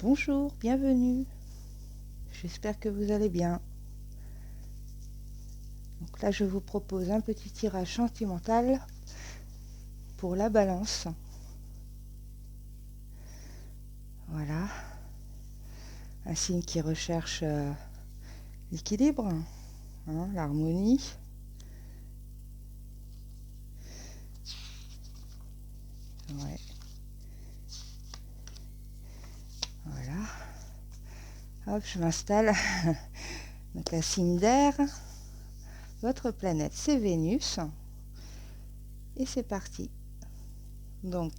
Bonjour, bienvenue. J'espère que vous allez bien. Donc là, je vous propose un petit tirage sentimental pour la balance. Voilà. Un signe qui recherche l'équilibre, l'harmonie. Ouais. Voilà. Hop, je m'installe. Donc un signe d'air. Votre planète, c'est Vénus. Et c'est parti. Donc,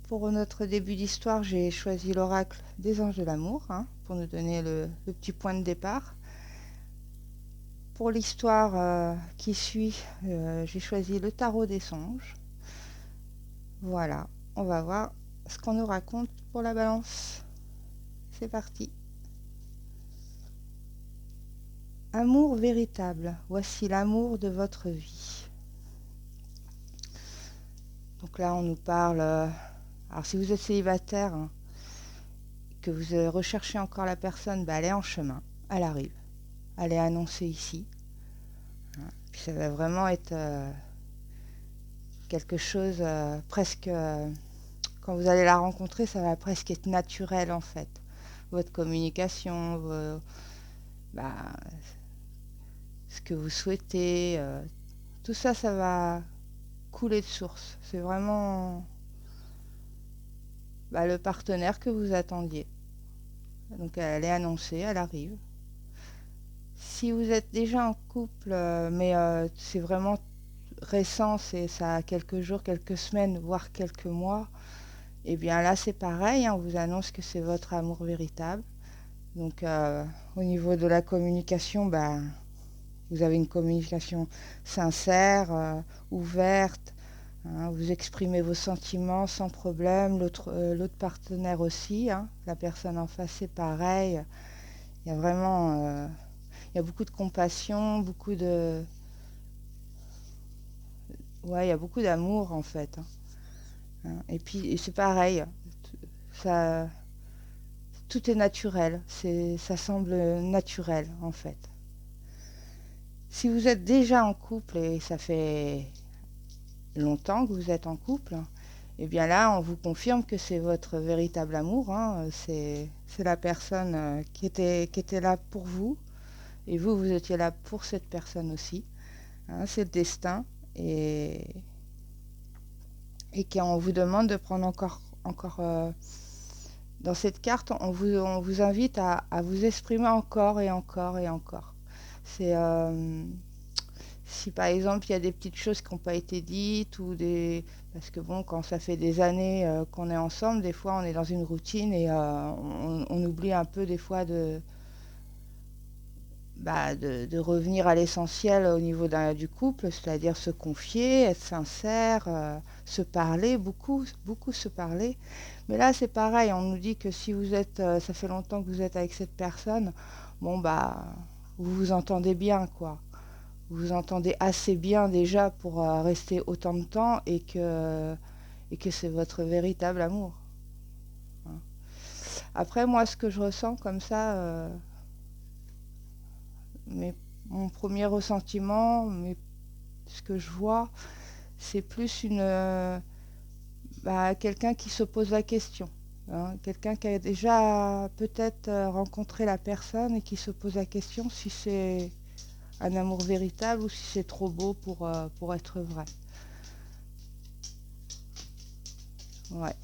pour notre début d'histoire, j'ai choisi l'oracle des anges de l'amour, pour nous donner le petit point de départ. Pour l'histoire qui suit, j'ai choisi le tarot des songes. Voilà, on va voir ce qu'on nous raconte pour la balance. C'est parti. Amour véritable, voici l'amour de votre vie. Donc là, on nous parle... alors si vous êtes célibataire, que vous recherchez encore la personne, elle est en chemin, elle arrive. Elle est annoncée ici. Puis ça va vraiment être quelque chose presque... quand vous allez la rencontrer, ça va presque être naturel en fait. Votre communication, ce que vous souhaitez, tout ça, ça va couler de source. C'est vraiment le partenaire que vous attendiez. Donc elle est annoncée, elle arrive. Si vous êtes déjà en couple, mais c'est vraiment récent, ça a quelques jours, quelques semaines, voire quelques mois, et bien là c'est pareil, on vous annonce que c'est votre amour véritable. Donc au niveau de la communication, vous avez une communication sincère, ouverte, vous exprimez vos sentiments sans problème, l'autre partenaire aussi, la personne en face c'est pareil. Il y a vraiment il y a beaucoup de compassion, il y a beaucoup d'amour en fait. Et puis c'est pareil, ça, tout est naturel, ça semble naturel en fait. Si vous êtes déjà en couple et ça fait longtemps que vous êtes en couple, et bien là on vous confirme que c'est votre véritable amour, c'est la personne qui était là pour vous, et vous étiez là pour cette personne aussi, c'est le destin, et qu'on vous demande de prendre encore dans cette carte, on vous invite à vous exprimer encore et encore et encore. C'est si par exemple il y a des petites choses qui n'ont pas été dites, parce que bon, quand ça fait des années qu'on est ensemble, des fois on est dans une routine et on oublie un peu des fois de revenir à l'essentiel au niveau du couple, c'est-à-dire se confier, être sincère, se parler, beaucoup se parler. Mais là c'est pareil, on nous dit que si vous êtes, ça fait longtemps que vous êtes avec cette personne, vous vous entendez bien quoi. Vous vous entendez assez bien déjà pour rester autant de temps, et que c'est votre véritable amour. Après moi ce que je ressens comme ça, mais mon premier ressentiment, ce que je vois, c'est plus quelqu'un qui se pose la question. Quelqu'un qui a déjà peut-être rencontré la personne et qui se pose la question si c'est un amour véritable ou si c'est trop beau pour être vrai. Ouais,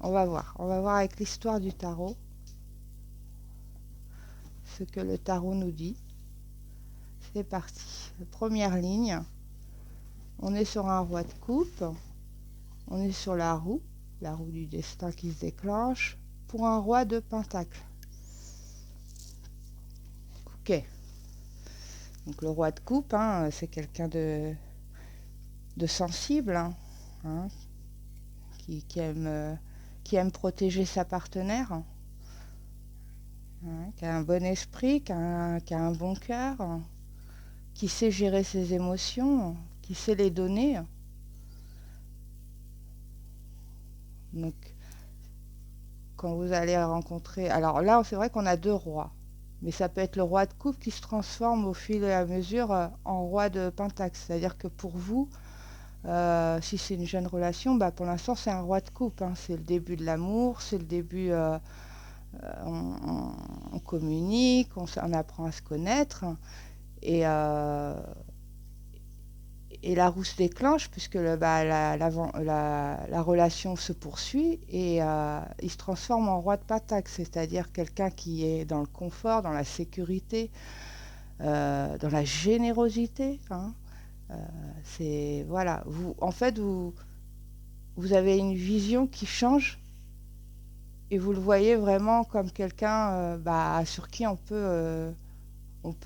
on va voir. On va voir avec l'histoire du tarot ce que le tarot nous dit. C'est parti. Première ligne, on est sur un roi de coupe. On est sur la roue du destin qui se déclenche, pour un roi de pentacle. Ok. Donc le roi de coupe, c'est quelqu'un de sensible, qui aime protéger sa partenaire, qui a un bon esprit, qui a un bon cœur, qui sait gérer ses émotions, qui sait les donner. Donc quand vous allez rencontrer... Alors là, c'est vrai qu'on a deux rois. Mais ça peut être le roi de coupe qui se transforme au fil et à mesure en roi de pentacle. C'est-à-dire que pour vous, si c'est une jeune relation, bah, pour l'instant, c'est un roi de coupe, hein. C'est le début de l'amour, c'est le début... on communique, on apprend à se connaître. Et, et la roue se déclenche puisque la relation se poursuit et il se transforme en roi de pentacle, c'est-à-dire quelqu'un qui est dans le confort, dans la sécurité, dans la générosité, hein. C'est voilà, vous en fait vous avez une vision qui change et vous le voyez vraiment comme quelqu'un sur qui on peut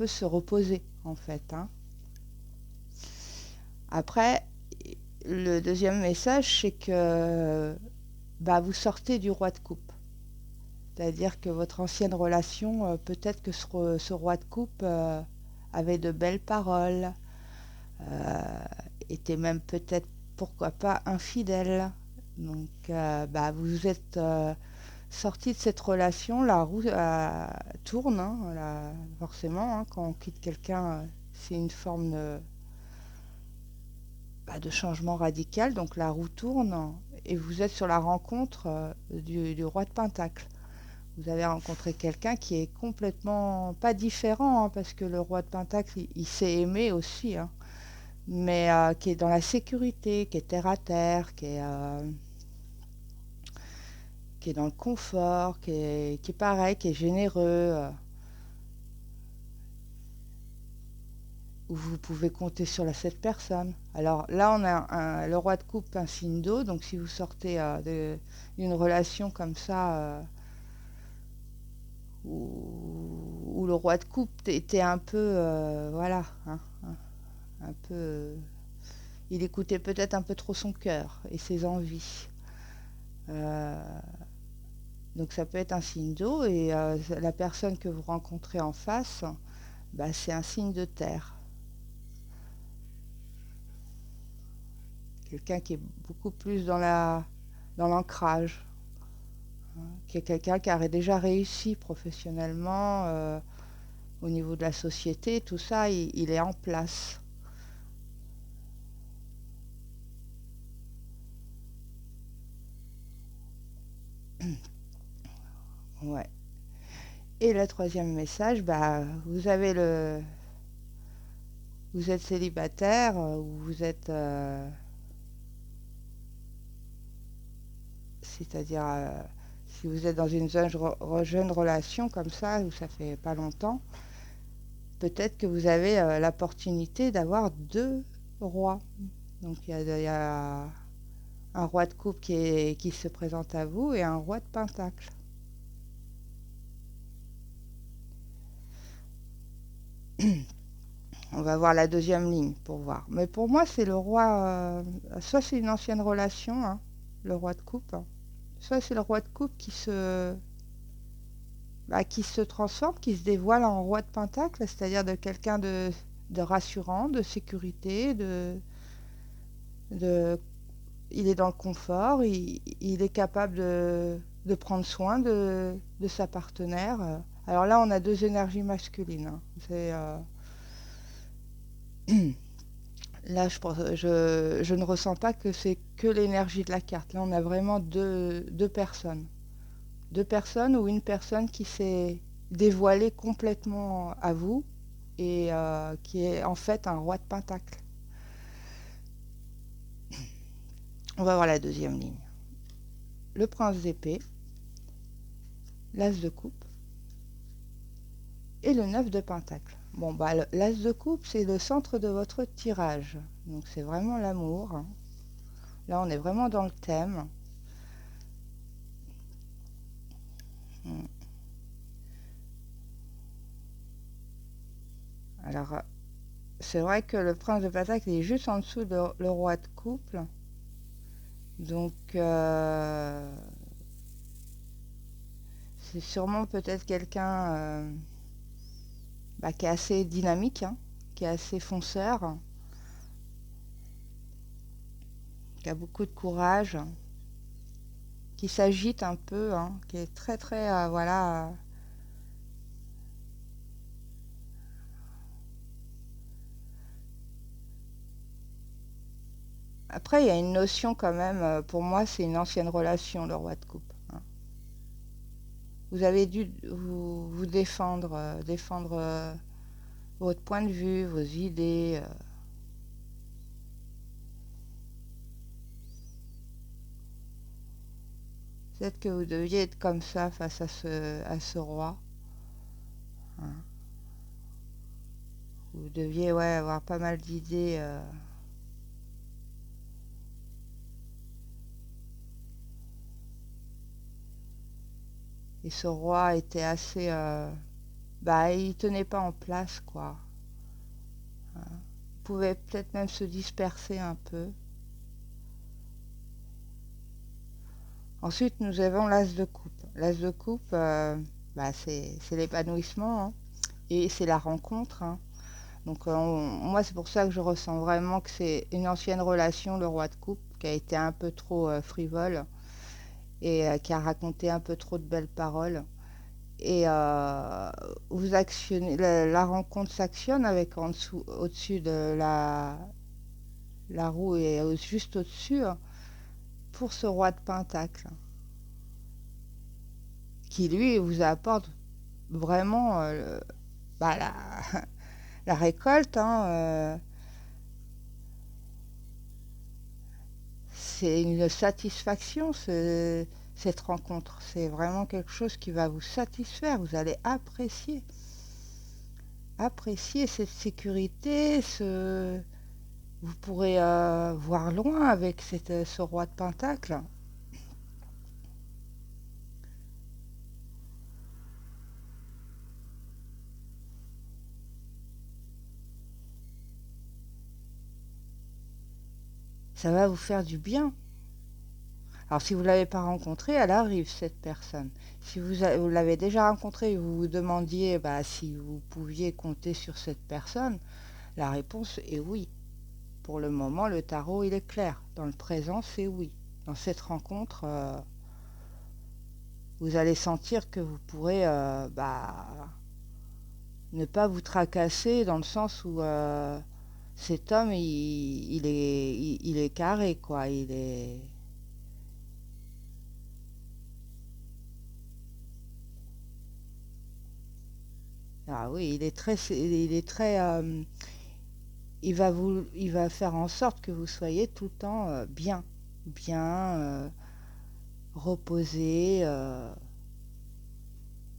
se reposer en fait, hein. Après, le deuxième message, c'est que vous sortez du roi de coupe. C'est-à-dire que votre ancienne relation, peut-être que ce roi de coupe avait de belles paroles, euh, était même peut-être, pourquoi pas, infidèle. Donc, vous êtes sorti de cette relation, la roue tourne, hein, forcément, hein, quand on quitte quelqu'un, c'est une forme de changement radical, donc la roue tourne et vous êtes sur la rencontre du roi de Pentacle. Vous avez rencontré quelqu'un qui est complètement pas différent, hein, parce que le roi de Pentacle, il sait aimer aussi, hein, mais qui est dans la sécurité, qui est terre à terre, qui est dans le confort, qui est pareil, qui est généreux, où vous pouvez compter sur cette personne. Alors là, on a le roi de coupe, un signe d'eau, donc si vous sortez d'une relation comme ça, où le roi de coupe était un peu, voilà, hein, un peu... il écoutait peut-être un peu trop son cœur et ses envies. Euh, donc ça peut être un signe d'eau et la personne que vous rencontrez en face, c'est un signe de terre. Quelqu'un qui est beaucoup plus dans l'ancrage, hein, qui est quelqu'un qui a déjà réussi professionnellement au niveau de la société, tout ça, il est en place. Ouais. Et le troisième message, vous êtes célibataire ou vous êtes, c'est-à-dire si vous êtes dans une jeune relation comme ça, où ça fait pas longtemps, peut-être que vous avez l'opportunité d'avoir deux rois. Donc il y a un roi de coupe qui se présente à vous et un roi de pentacle. On va voir la deuxième ligne pour voir. Mais pour moi, c'est le roi. Soit c'est une ancienne relation, hein, le roi de coupe, hein. Soit c'est le roi de coupe qui se transforme, qui se dévoile en roi de pentacle, c'est-à-dire de quelqu'un de rassurant, de sécurité, de il est dans le confort, il est capable de prendre soin de sa partenaire. Alors là, on a deux énergies masculines, hein. Là, je ne ressens pas que c'est que l'énergie de la carte. Là, on a vraiment deux personnes. Deux personnes ou une personne qui s'est dévoilée complètement à vous et qui est en fait un roi de pentacle. On va voir la deuxième ligne. Le prince d'épée, l'as de coupe et le 9 de pentacle. Bon, l'as de coupe, c'est le centre de votre tirage. Donc, c'est vraiment l'amour, hein. Là, on est vraiment dans le thème. Alors, c'est vrai que le prince de pentacle est juste en dessous de le roi de coupe. Donc, c'est sûrement peut-être quelqu'un qui est assez dynamique, hein, qui est assez fonceur, qui a beaucoup de courage. qui s'agite un peu, hein, qui est très très, voilà. Après, il y a une notion quand même, pour moi, c'est une ancienne relation, le roi de coupe, hein. Vous avez dû vous défendre, défendre votre point de vue, vos idées. Peut-être que vous deviez être comme ça face à ce roi, hein. Vous deviez, ouais, avoir pas mal d'idées. Et ce roi était assez... bah, il tenait pas en place, quoi. Il pouvait peut-être même se disperser un peu. Ensuite, nous avons l'as de coupe. L'as de coupe, bah, c'est l'épanouissement, hein, et c'est la rencontre, hein. Donc, moi, c'est pour ça que je ressens vraiment que c'est une ancienne relation, le roi de coupe, qui a été un peu trop frivole et qui a raconté un peu trop de belles paroles. Et vous actionnez, la rencontre s'actionne avec en dessous, au-dessus de la roue et juste au-dessus, hein, pour ce roi de Pentacle, qui lui vous apporte vraiment bah, la récolte, hein, c'est une satisfaction, cette rencontre. C'est vraiment quelque chose qui va vous satisfaire. Vous allez apprécier cette sécurité, vous pourrez voir loin avec ce roi de Pentacle. Ça va vous faire du bien. Alors si vous ne l'avez pas rencontrée, elle arrive, cette personne. Si vous l'avez déjà rencontrée et vous vous demandiez bah, si vous pouviez compter sur cette personne, la réponse est oui. Pour le moment, le tarot, il est clair. Dans le présent, c'est oui. Dans cette rencontre, vous allez sentir que vous pourrez bah, ne pas vous tracasser dans le sens où cet homme, il est carré, quoi. Il est... Ah oui, il va faire en sorte que vous soyez tout le temps bien, reposé,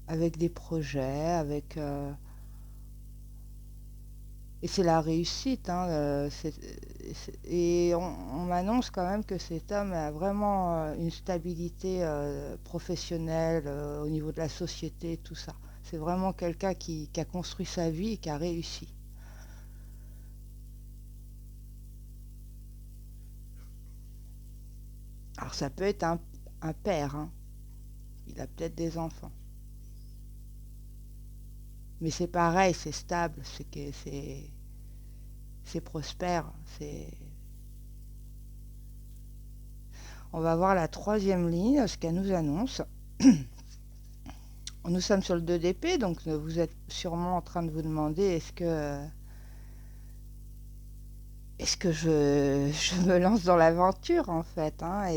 avec des projets, et c'est la réussite, hein, et on m'annonce quand même que cet homme a vraiment une stabilité professionnelle au niveau de la société, tout ça. C'est vraiment quelqu'un qui a construit sa vie et qui a réussi. Alors ça peut être un père, hein. Il a peut-être des enfants. Mais c'est pareil, c'est stable, c'est prospère. On va voir la troisième ligne, ce qu'elle nous annonce. Nous sommes sur le 2 d'épée, donc vous êtes sûrement en train de vous demander est-ce que je me lance dans l'aventure, en fait, hein,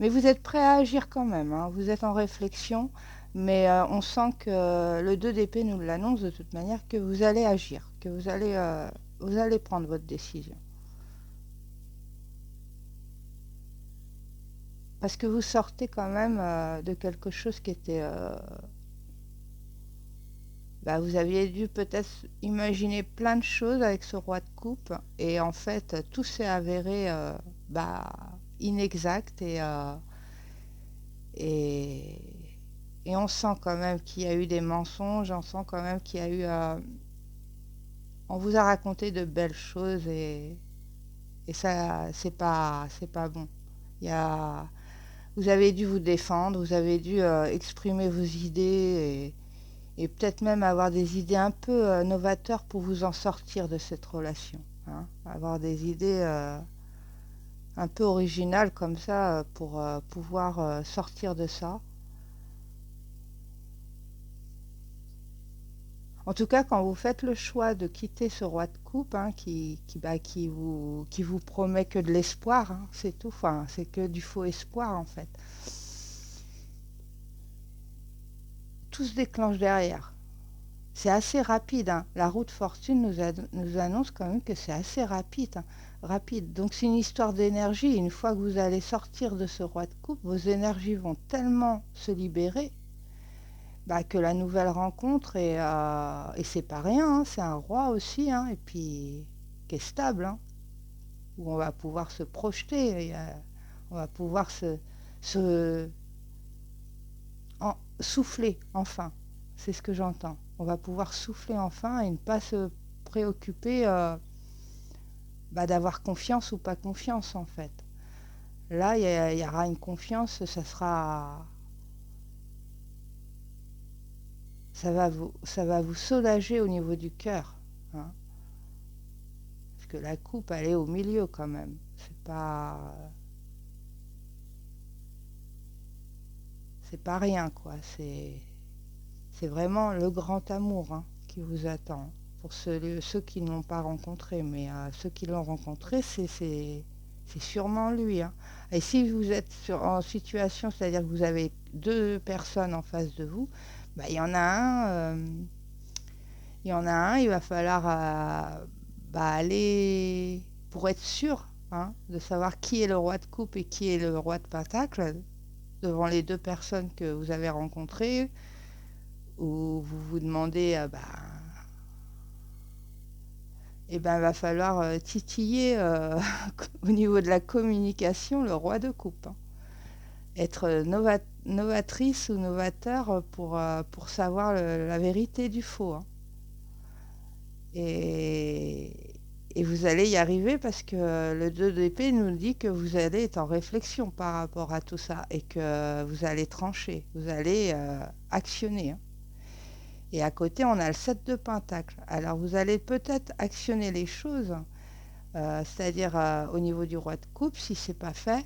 mais vous êtes prêt à agir quand même, hein, vous êtes en réflexion, mais on sent que le 2 d'épée nous l'annonce de toute manière, que vous allez agir, que vous allez prendre votre décision. Parce que vous sortez quand même de quelque chose qui était... bah, vous aviez dû peut-être imaginer plein de choses avec ce roi de coupe, et en fait, tout s'est avéré bah, inexact, et, et on sent quand même qu'il y a eu des mensonges, on sent quand même qu'il y a eu... on vous a raconté de belles choses, et ça, c'est pas bon. Il y a, vous avez dû vous défendre, vous avez dû exprimer vos idées, et peut-être même avoir des idées un peu novateurs pour vous en sortir de cette relation, hein. Avoir des idées un peu original comme ça pour pouvoir sortir de ça. En tout cas, quand vous faites le choix de quitter ce roi de coupe, hein, qui vous promet que de l'espoir, hein, c'est tout, enfin, c'est que du faux espoir en fait. Tout se déclenche derrière. C'est assez rapide, hein. La roue de fortune nous annonce quand même que c'est assez rapide, hein. Rapide. Donc c'est une histoire d'énergie. Une fois que vous allez sortir de ce roi de coupe, vos énergies vont tellement se libérer que la nouvelle rencontre, et c'est pas rien, hein, c'est un roi aussi, hein, et puis qui est stable, hein, où on va pouvoir se projeter, on va pouvoir se souffler enfin. C'est ce que j'entends. On va pouvoir souffler enfin et ne pas se préoccuper d'avoir confiance ou pas confiance en fait. Là, il y aura une confiance, ça va vous soulager au niveau du cœur, hein, parce que la coupe, elle est au milieu quand même. C'est pas rien quoi. C'est vraiment le grand amour, hein, qui vous attend. Pour ceux qui ne l'ont pas rencontré, mais ceux qui l'ont rencontré, c'est sûrement lui, hein. Et si vous êtes en situation, c'est-à-dire que vous avez deux personnes en face de vous, il y en a il va falloir aller, pour être sûr, hein, de savoir qui est le roi de coupe et qui est le roi de pentacle, devant les deux personnes que vous avez rencontrées, où vous vous demandez, va falloir titiller au niveau de la communication le roi de coupe, hein. Être novatrice ou novateur pour savoir la vérité du faux, hein. Et, et vous allez y arriver parce que le 2 d'épée nous dit que vous allez être en réflexion par rapport à tout ça et que vous allez trancher, vous allez actionner, hein. Et à côté, on a le 7 de pentacle. Alors vous allez peut-être actionner les choses, c'est-à-dire au niveau du roi de coupe, si c'est pas fait.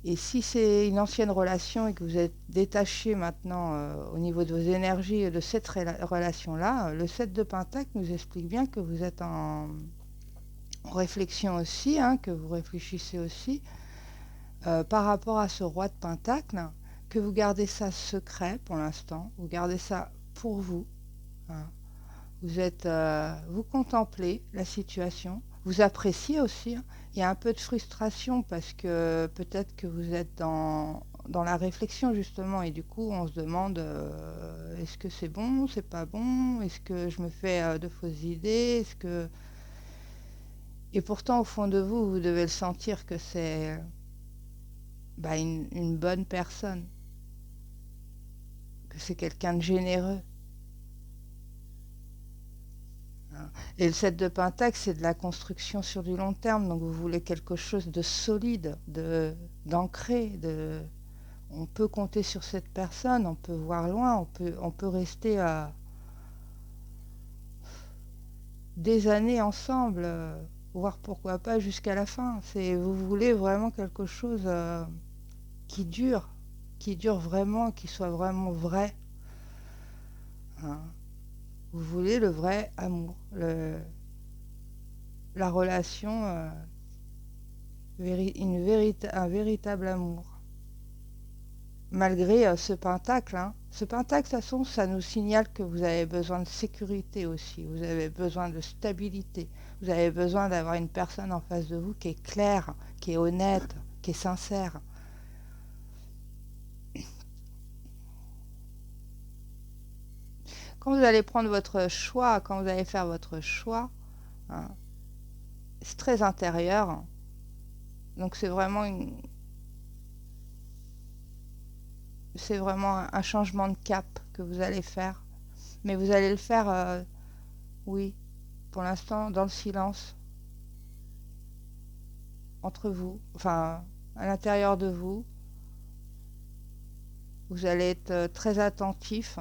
Et si c'est une ancienne relation et que vous êtes détaché maintenant au niveau de vos énergies de cette relation-là, le 7 de pentacle nous explique bien que vous êtes en réflexion aussi, hein, que vous réfléchissez aussi par rapport à ce roi de pentacle, que vous gardez ça secret pour l'instant, vous gardez ça pour vous, hein. Vous contemplez la situation, vous appréciez aussi, hein. Il y a un peu de frustration parce que peut-être que vous êtes dans la réflexion justement et du coup on se demande est-ce que c'est bon, c'est pas bon, est-ce que je me fais de fausses idées, et pourtant au fond de vous, vous devez le sentir que c'est une bonne personne, que c'est quelqu'un de généreux. Et le 7 de pentacle, c'est de la construction sur du long terme, donc vous voulez quelque chose de solide, d'ancré, on peut compter sur cette personne, on peut voir loin, on peut rester des années ensemble, voire pourquoi pas jusqu'à la fin. Vous voulez vraiment quelque chose qui dure, vraiment, qui soit vraiment vrai, hein. Vous voulez le vrai amour, la relation, un véritable amour. Malgré ce pentacle, hein. Ce pentacle, de toute façon, ça nous signale que vous avez besoin de sécurité aussi, vous avez besoin de stabilité, vous avez besoin d'avoir une personne en face de vous qui est claire, qui est honnête, qui est sincère. Quand vous allez prendre votre choix, quand vous allez faire votre choix, hein, c'est très intérieur, hein. Donc c'est vraiment un changement de cap que vous allez faire. Mais vous allez le faire, oui, pour l'instant, dans le silence, entre vous, enfin, à l'intérieur de vous. Vous allez être très attentif.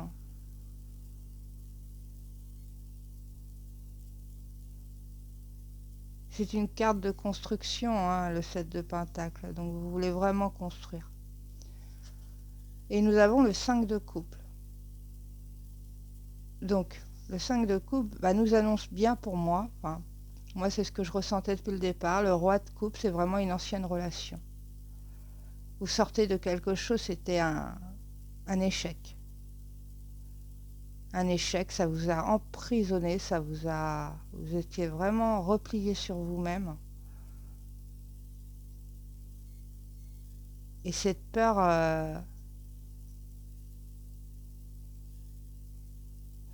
C'est une carte de construction, hein, le 7 de Pentacle. Donc vous voulez vraiment construire. Et nous avons le 5 de coupe. Donc, le 5 de coupe nous annonce bien pour moi. Enfin, moi, c'est ce que je ressentais depuis le départ. Le roi de coupe, c'est vraiment une ancienne relation. Vous sortez de quelque chose, c'était un échec. Un échec, ça vous a emprisonné, vous étiez vraiment replié sur vous-même. Et cette peur,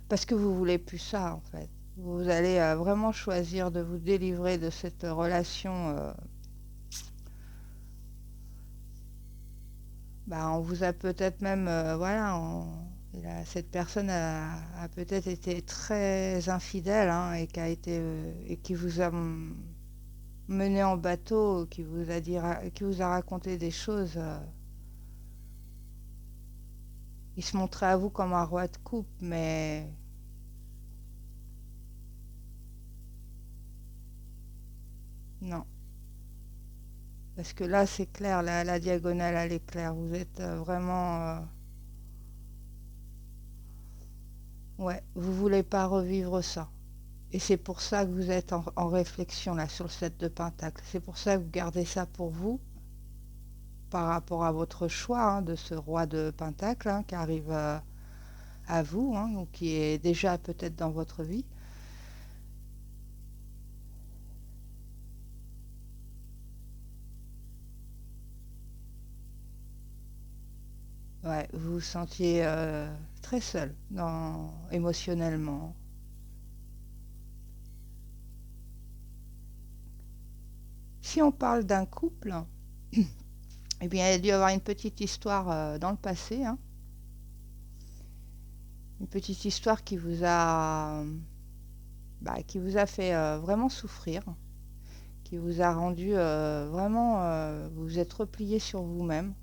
parce que vous voulez plus ça en fait. Vous allez vraiment choisir de vous délivrer de cette relation. On vous a peut-être même, cette personne a peut-être été très infidèle, hein, et et qui vous a mené en bateau, qui vous a raconté des choses. Il se montrait à vous comme un roi de coupe, mais non. Parce que là, c'est clair, la diagonale, elle est claire. Vous êtes vraiment... ouais, vous voulez pas revivre ça. Et c'est pour ça que vous êtes en réflexion, là, sur le 7 de Pentacle. C'est pour ça que vous gardez ça pour vous, par rapport à votre choix, hein, de ce roi de Pentacle, hein, qui arrive à vous, hein, ou qui est déjà peut-être dans votre vie. Ouais, vous vous sentiez très seul émotionnellement. Si on parle d'un couple, eh bien, il a dû y avoir une petite histoire dans le passé, hein. Une petite histoire qui vous a fait vraiment souffrir, qui vous a rendu vraiment, vous vous êtes replié sur vous-même.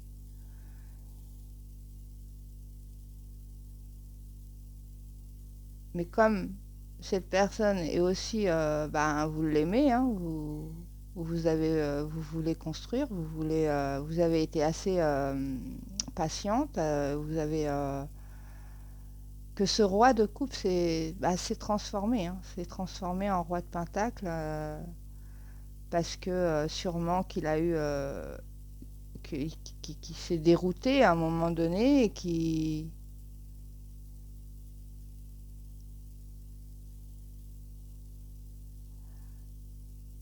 Mais comme cette personne est aussi, vous l'aimez, hein, vous voulez construire, vous avez été assez patiente, vous avez que ce roi de coupe s'est transformé, hein, s'est transformé en roi de pentacle, parce que sûrement qu'il a eu qui s'est dérouté à un moment donné et qui...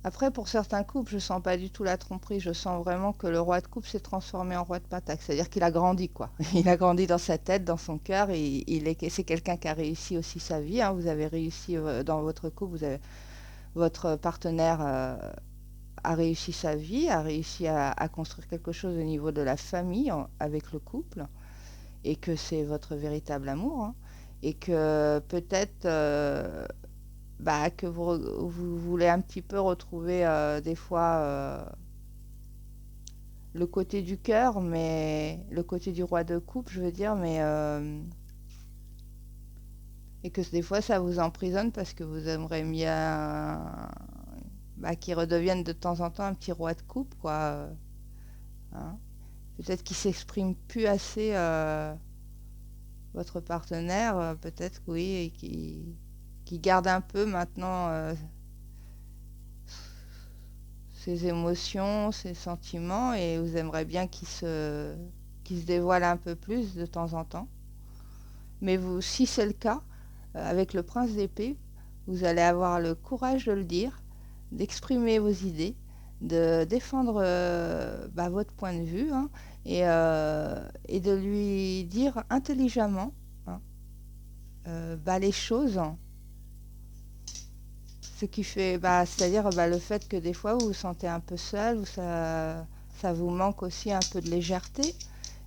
Après, pour certains couples, je sens pas du tout la tromperie. Je sens vraiment que le roi de coupe s'est transformé en roi de pentacle. C'est-à-dire qu'il a grandi, quoi. Il a grandi dans sa tête, dans son cœur. Et c'est quelqu'un qui a réussi aussi sa vie, hein. Vous avez réussi dans votre couple. Votre partenaire a réussi sa vie, a réussi à construire quelque chose au niveau de la famille avec le couple. Et que c'est votre véritable amour, hein. Et que peut-être... que vous voulez un petit peu retrouver des fois le côté du cœur, mais le côté du roi de coupe, je veux dire, mais et que des fois ça vous emprisonne parce que vous aimeriez bien qu'il redevienne de temps en temps un petit roi de coupe, quoi. Hein. Peut-être qu'il s'exprime plus assez, votre partenaire, peut-être que oui, et qui garde un peu maintenant ses émotions, ses sentiments, et vous aimeriez bien qu'il se dévoile un peu plus de temps en temps. Mais vous, si c'est le cas, avec le prince d'épée, vous allez avoir le courage de le dire, d'exprimer vos idées, de défendre votre point de vue, hein, et de lui dire intelligemment, hein, les choses. Ce qui fait, c'est-à-dire le fait que des fois vous vous sentez un peu seul, ou ça vous manque aussi un peu de légèreté.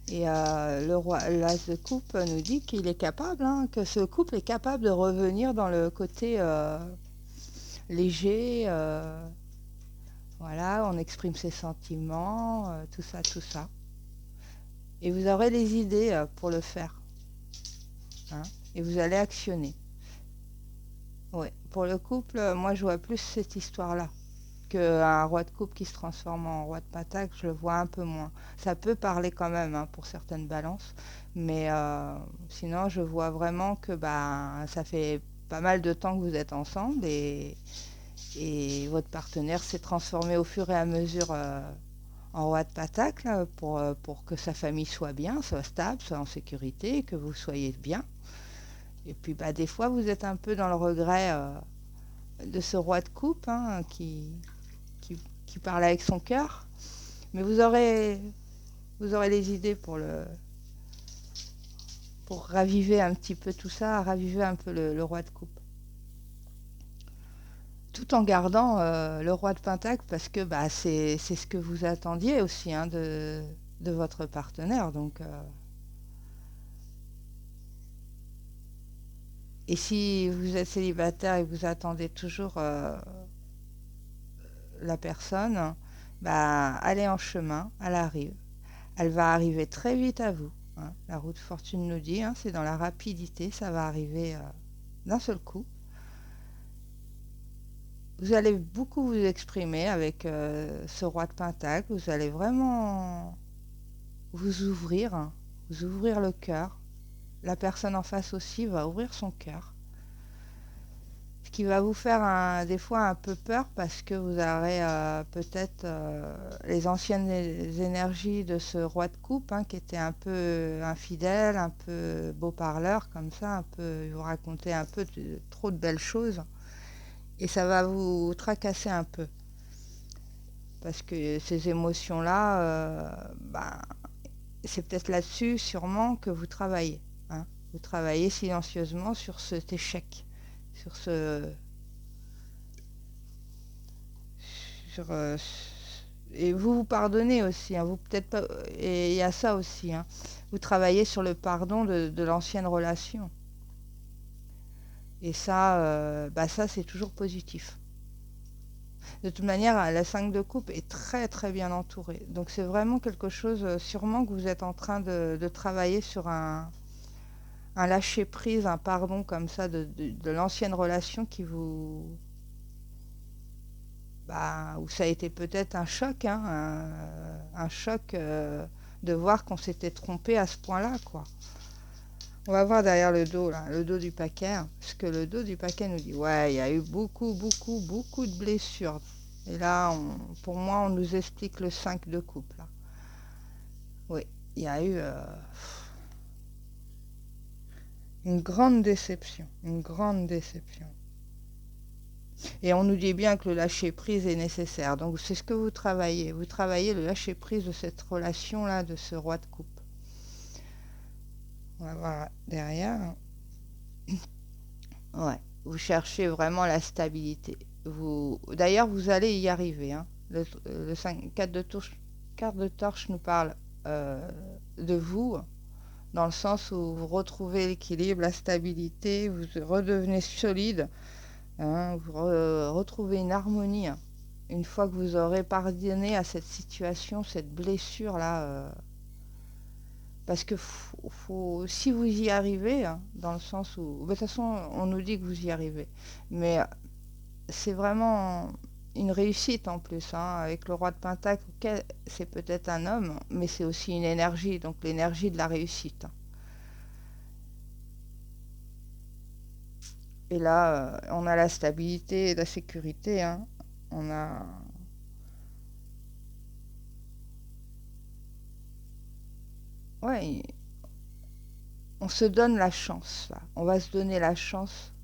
Et l'as de coupe nous dit qu'il est capable, hein, que ce couple est capable de revenir dans le côté léger. Voilà, on exprime ses sentiments, tout ça, tout ça. Et vous aurez des idées pour le faire, hein, et vous allez actionner. Ouais, pour le couple, moi je vois plus cette histoire-là. qu'un roi de coupe qui se transforme en roi de pentacle, je le vois un peu moins. Ça peut parler quand même hein, pour certaines balances, mais sinon je vois vraiment que bah, ça fait pas mal de temps que vous êtes ensemble et votre partenaire s'est transformé au fur et à mesure en roi de pentacle pour que sa famille soit bien, soit stable, soit en sécurité, que vous soyez bien. Et puis bah, des fois vous êtes un peu dans le regret de ce roi de coupe hein, qui parle avec son cœur. Mais vous aurez les idées pour raviver un petit peu tout ça, raviver un peu le roi de coupe. Tout en gardant le roi de pentacle parce que bah, c'est ce que vous attendiez aussi hein, de votre partenaire. Donc, et si vous êtes célibataire et vous attendez toujours la personne, bah, allez en chemin, elle arrive. Elle va arriver très vite à vous. Hein. La roue de fortune nous dit, hein, c'est dans la rapidité, ça va arriver d'un seul coup. Vous allez beaucoup vous exprimer avec ce roi de pentacle. Vous allez vraiment hein, vous ouvrir le cœur. La personne en face aussi va ouvrir son cœur. Ce qui va vous faire des fois un peu peur parce que vous aurez peut-être les anciennes énergies de ce roi de coupe hein, qui était un peu infidèle, un peu beau parleur comme ça, un peu, il vous racontait un peu trop de belles choses et ça va vous tracasser un peu parce que ces émotions-là, ben, c'est peut-être là-dessus sûrement que vous travaillez. Hein. Vous travaillez silencieusement sur cet échec, sur ce sur, et vous vous pardonnez aussi, hein, vous peut-être pas, et il y a ça aussi, hein, vous travaillez sur le pardon de l'ancienne relation. Et ça, bah ça c'est toujours positif. De toute manière, la 5 de coupe est très très bien entourée. Donc c'est vraiment quelque chose, sûrement que vous êtes en train de travailler sur un lâcher-prise, un pardon comme ça de l'ancienne relation qui vous, bah, où ça a été peut-être un choc, hein, un choc de voir qu'on s'était trompé à ce point-là, quoi. On va voir derrière le dos, là, le dos du paquet, hein, parce que le dos du paquet nous dit, ouais, il y a eu beaucoup de blessures. Et là, pour moi, on nous explique le 5 de coupe, là. Oui, il y a eu une grande déception, une grande déception. Et on nous dit bien que le lâcher-prise est nécessaire. Donc c'est ce que vous travaillez. Vous travaillez le lâcher-prise de cette relation-là, de ce roi de coupe. On va voir derrière. Ouais, vous cherchez vraiment la stabilité. D'ailleurs, vous allez y arriver. Hein. Le 5, 4 de touche, carte de torche nous parle de vous, dans le sens où vous retrouvez l'équilibre, la stabilité, vous redevenez solide. Hein, vous retrouvez une harmonie hein, une fois que vous aurez pardonné à cette situation, cette blessure-là. Parce que si vous y arrivez, hein, dans le sens où... De toute façon, on nous dit que vous y arrivez. Mais c'est vraiment une réussite en plus. Hein, avec le roi de Pentacle, c'est peut-être un homme, mais c'est aussi une énergie. Donc l'énergie de la réussite. Hein. Et là, on a la stabilité et la sécurité. Hein. On a... Ouais, on se donne la chance, là. On va se donner la chance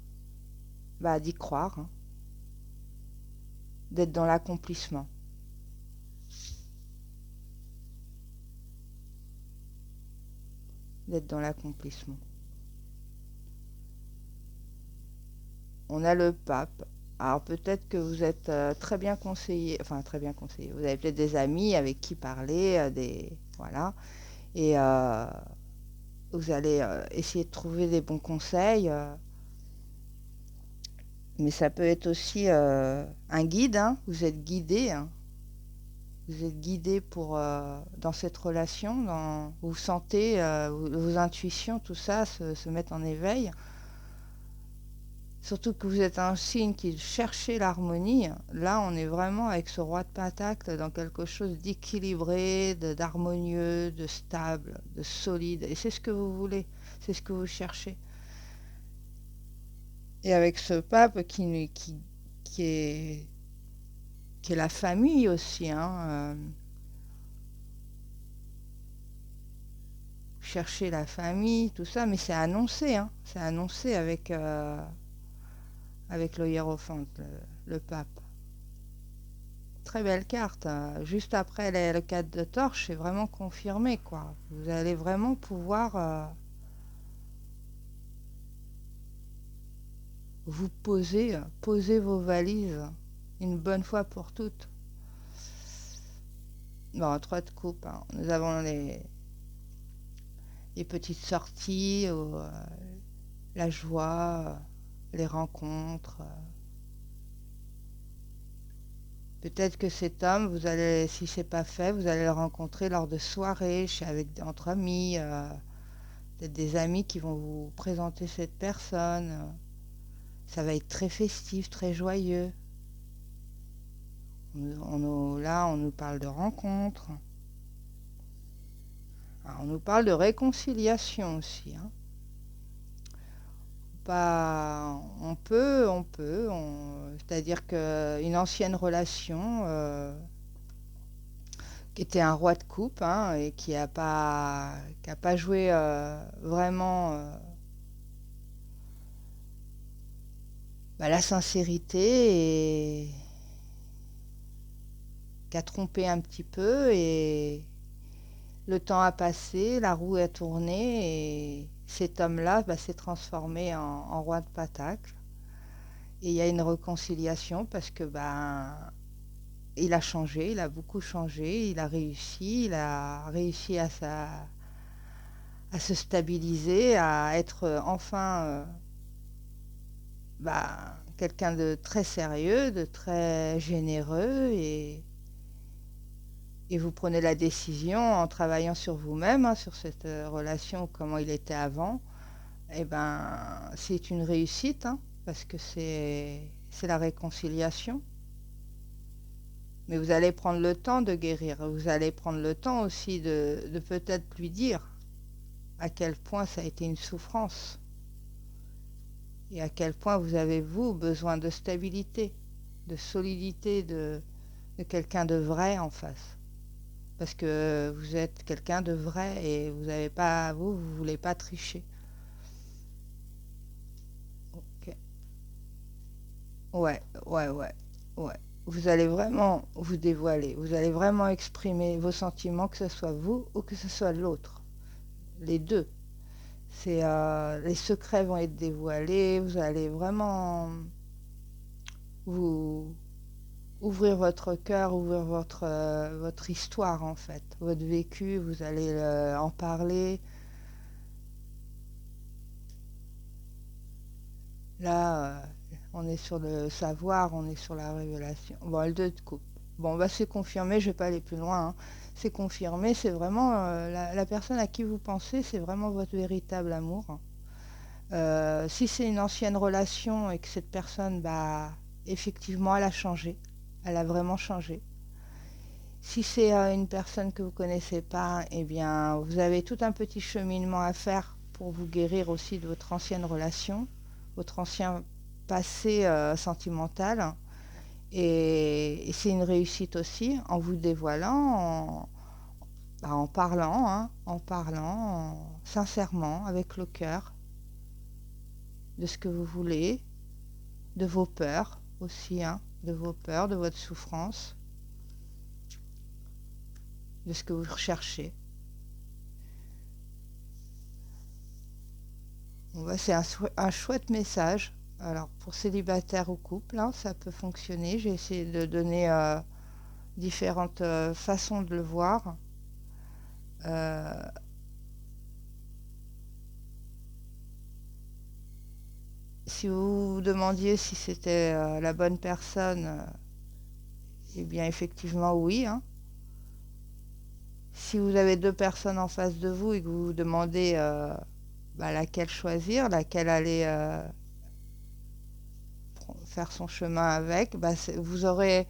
bah, d'y croire, hein, d'être dans l'accomplissement. D'être dans l'accomplissement. On a le pape. Alors peut-être que vous êtes très bien conseillé, enfin très bien conseillé. Vous avez peut-être des amis avec qui parler, voilà. Et vous allez essayer de trouver des bons conseils. Mais ça peut être aussi un guide. Hein. Vous êtes guidé. Hein. Vous êtes guidé dans cette relation. Vous sentez vos intuitions, tout ça se mettre en éveil. Surtout que vous êtes un signe qui cherchait l'harmonie. Là, on est vraiment avec ce roi de Pentacle dans quelque chose d'équilibré, d'harmonieux, de stable, de solide. Et c'est ce que vous voulez, c'est ce que vous cherchez. Et avec ce pape qui est, qui est la famille aussi, hein. Chercher la famille, tout ça, mais c'est annoncé, hein. C'est annoncé avec le hiérophante, le pape. Très belle carte, hein. Juste après le 4 de torche, c'est vraiment confirmé, quoi. Vous allez vraiment pouvoir vous poser vos valises une bonne fois pour toutes. Bon, 3 de coupe, hein. Nous avons les petites sorties, la joie, les rencontres. Peut-être que cet homme, vous allez, si c'est pas fait, vous allez le rencontrer lors de soirées, entre amis, peut-être des amis qui vont vous présenter cette personne. Ça va être très festif, très joyeux. Là, on nous parle de rencontres. Alors, on nous parle de réconciliation aussi, hein. Pas, c'est-à-dire qu'une ancienne relation qui était un roi de coupe, hein, et qui a pas joué vraiment la sincérité et qui a trompé un petit peu et le temps a passé, la roue a tourné et cet homme-là s'est transformé en roi de Pentacle. Et il y a une réconciliation parce que il a changé, il a beaucoup changé, il a réussi à se stabiliser, à être enfin quelqu'un de très sérieux, de très généreux et vous prenez la décision en travaillant sur vous-même, hein, sur cette relation, comment il était avant. Et c'est une réussite, hein, parce que c'est la réconciliation. Mais vous allez prendre le temps de guérir. Vous allez prendre le temps aussi de peut-être lui dire à quel point ça a été une souffrance et à quel point vous avez, vous, besoin de stabilité, de solidité, de quelqu'un de vrai en face. Parce que vous êtes quelqu'un de vrai et vous avez pas, vous voulez pas tricher. Ok. Ouais. Vous allez vraiment vous dévoiler, vous allez vraiment exprimer vos sentiments, que ce soit vous ou que ce soit l'autre. Les deux. Les secrets vont être dévoilés, vous allez vraiment vous ouvrir votre cœur, ouvrir votre histoire en fait, votre vécu, vous allez en parler. Là, on est sur le savoir, on est sur la révélation. Bon, le 2 de coupe. Bon, c'est confirmé, je vais pas aller plus loin, hein. C'est confirmé, c'est vraiment la personne à qui vous pensez, c'est vraiment votre véritable amour. Si c'est une ancienne relation et que cette personne, effectivement, elle a changé. Elle a vraiment changé. Si c'est une personne que vous connaissez pas, eh bien, vous avez tout un petit cheminement à faire pour vous guérir aussi de votre ancienne relation, votre ancien passé sentimental. Et c'est une réussite aussi en vous dévoilant, en parlant, hein, sincèrement, avec le cœur, de ce que vous voulez, de vos peurs aussi, hein, de vos peurs, de votre souffrance, de ce que vous recherchez. C'est un chouette message. Alors, pour célibataire ou couple, hein, ça peut fonctionner. J'ai essayé de donner différentes façons de le voir. Euh, si vous vous demandiez si c'était la bonne personne, eh bien, effectivement, oui, hein. Si vous avez deux personnes en face de vous et que vous vous demandez laquelle choisir, laquelle aller faire son chemin avec, bah, vous aurez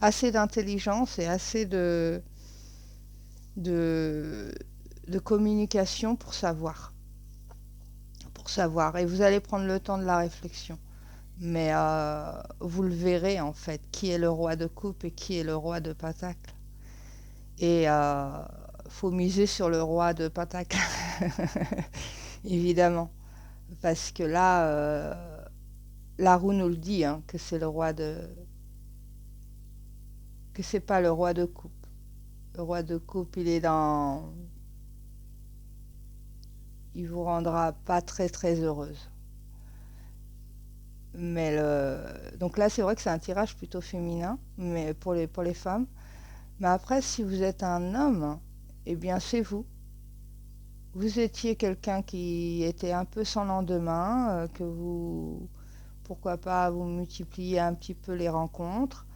assez d'intelligence et assez de, de communication pour savoir. Et vous allez prendre le temps de la réflexion. Mais vous le verrez en fait, qui est le roi de coupe et qui est le roi de pentacle. Et faut miser sur le roi de pentacle, évidemment. Parce que là, la roue nous le dit, hein, que c'est le roi que c'est pas le roi de coupe. Le roi de coupe, il vous rendra pas très très heureuse. Mais donc là, c'est vrai que c'est un tirage plutôt féminin, mais pour les femmes. Mais après, si vous êtes un homme, eh bien, c'est vous. Vous étiez quelqu'un qui était un peu sans lendemain, que vous, pourquoi pas, vous multipliez un petit peu les rencontres.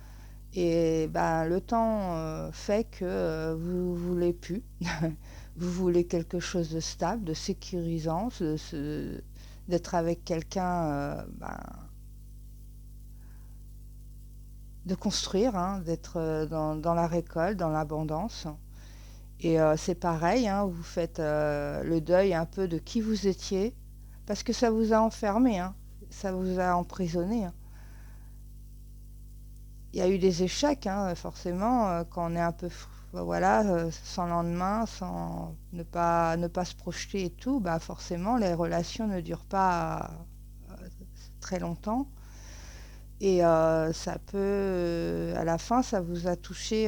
Et ben, le temps fait que vous voulez plus. Vous voulez quelque chose de stable, de sécurisant, d'être avec quelqu'un, de construire, hein, d'être dans la récolte, dans l'abondance. Et c'est pareil, hein, vous faites le deuil un peu de qui vous étiez, parce que ça vous a enfermé, hein, ça vous a emprisonné, hein. Il y a eu des échecs, hein, forcément, quand on est un peu, voilà, sans lendemain, sans ne pas se projeter et tout, bah forcément les relations ne durent pas très longtemps. Et ça peut, à la fin, ça vous a touché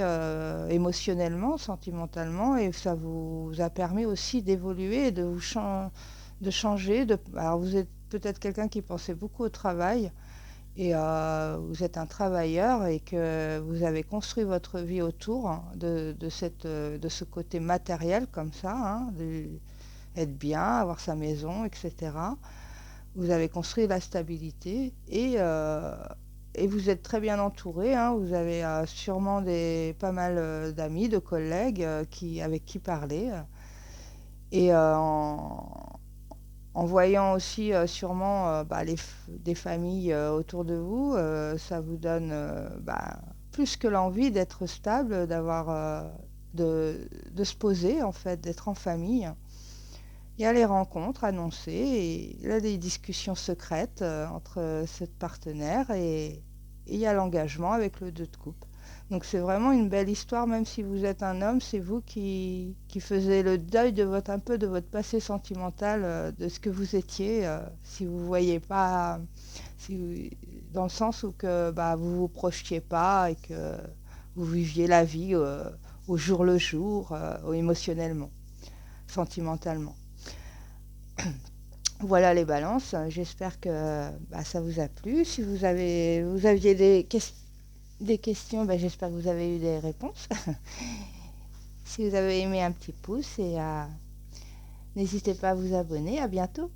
émotionnellement, sentimentalement, et ça vous a permis aussi d'évoluer, de changer. Alors vous êtes peut-être quelqu'un qui pensait beaucoup au travail, et vous êtes un travailleur, et que vous avez construit votre vie autour, hein, de ce côté matériel comme ça, hein, être bien, avoir sa maison, etc. Vous avez construit la stabilité et vous êtes très bien entouré, hein. Vous avez sûrement pas mal d'amis, de collègues avec qui parler. Et en voyant aussi sûrement des familles autour de vous, ça vous donne plus que l'envie d'être stable, de se poser en fait, d'être en famille. Il y a les rencontres annoncées et là des discussions secrètes entre cette partenaire et il y a l'engagement avec le 2 de coupe. Donc c'est vraiment une belle histoire, même si vous êtes un homme, c'est vous qui faisiez le deuil un peu de votre passé sentimental, de ce que vous étiez, si vous ne voyez pas, dans le sens où que vous vous projetiez pas et que vous viviez la vie au jour le jour, émotionnellement, sentimentalement. Voilà les balances. J'espère que ça vous a plu. Si vous aviez des questions, j'espère que vous avez eu des réponses. Si vous avez aimé, un petit pouce et n'hésitez pas à vous abonner. À bientôt.